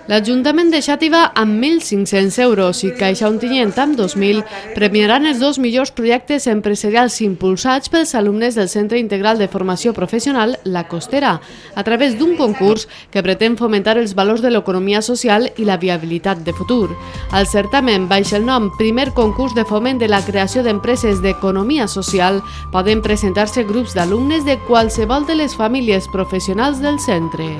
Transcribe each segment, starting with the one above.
L'Ajuntament de Xàtiva amb 1.500 euros i Caixa Ontinyent amb 2.000 premiaran els dos millors projectes empresarials impulsats pels alumnes del Centre Integral de Formació Professional La Costera, a través d'un concurs que pretén fomentar els valors de l'economia social i la viabilitat de futur. El certamen, baix el nom Primer Concurs de Foment de la Creació d'Empreses d'Economia Social, poden presentar-se grups d'alumnes de qualsevol de les famílies professionals del centre.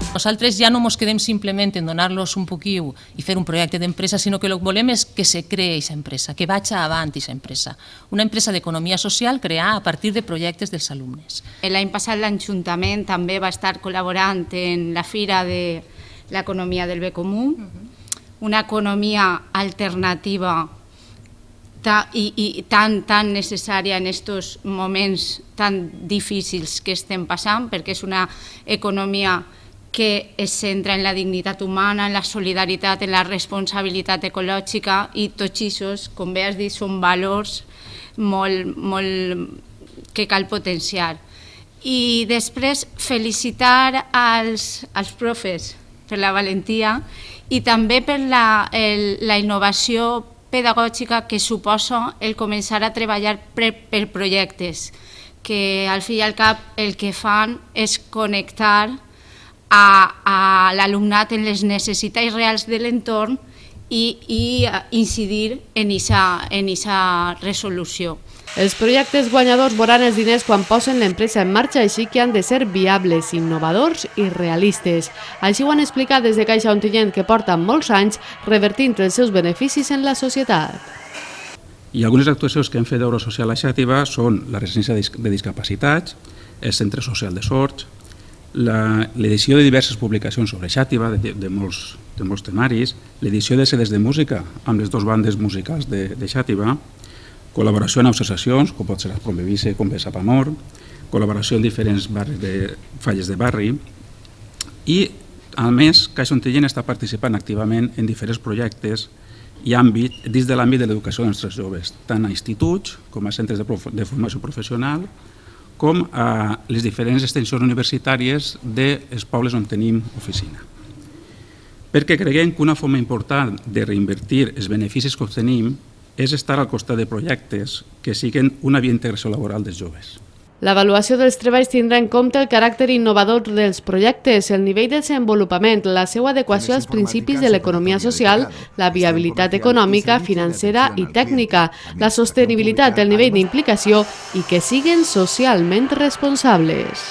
Nosaltres ja no ens quedem simplement en donar-los un poquiu i fer un projecte d'empresa, sinó que el que volem és que se creï aquesta empresa, que vagi avant aquesta empresa. Una empresa d'economia social creada a partir de projectes dels alumnes. L'any passat l'Ajuntament també va estar col·laborant en la Fira de l'Economia del Bé Comú, una economia alternativa i tan necessària en aquests moments tan difícils que estem passant, perquè és una economia que es centra en la dignitat humana, en la solidaritat, en la responsabilitat ecològica, i tots aquests, com bé has dit, són valors que cal potenciar. I després felicitar als profes per la valentia i també per la innovació pedagògica que suposa el començar a treballar per projectes, que al fi i al cap el que fan és connectar a l'alumnat en les necessitats reals de l'entorn i incidir en aquesta resolució. Els projectes guanyadors veuran els diners quan posen l'empresa en marxa, així que han de ser viables, innovadors i realistes. Així ho han explicat des de Caixa Ontinyent, que porta molts anys revertint els seus beneficis en la societat. I algunes actuacions que hem fet d'Euro Social a Xàtiva són la residència de discapacitats, el centre social de Sords, l'edició de diverses publicacions sobre Xàtiva, de molts temaris, l'edició de CDs de música amb les dues bandes musicals de Xàtiva, col·laboració en associacions, com pot ser la Prombevise, com Besa Pamor, col·laboració en diferents falles de barri i, a més, Caixa Ontinyent està participant activament en diferents projectes i àmbits dins de l'àmbit de l'educació dels nostres joves, tant a instituts com a centres de formació professional, com a les diferents extensions universitàries dels pobles on tenim oficina. Perquè creiem que una forma important de reinvertir els beneficis que obtenim és estar al costat de projectes que siguin una via d'integració laboral dels joves. L'avaluació dels treballs tindrà en compte el caràcter innovador dels projectes, el nivell de desenvolupament, la seva adequació als principis de l'economia social, la viabilitat econòmica, financera i tècnica, la sostenibilitat, el nivell d'implicació i que siguin socialment responsables.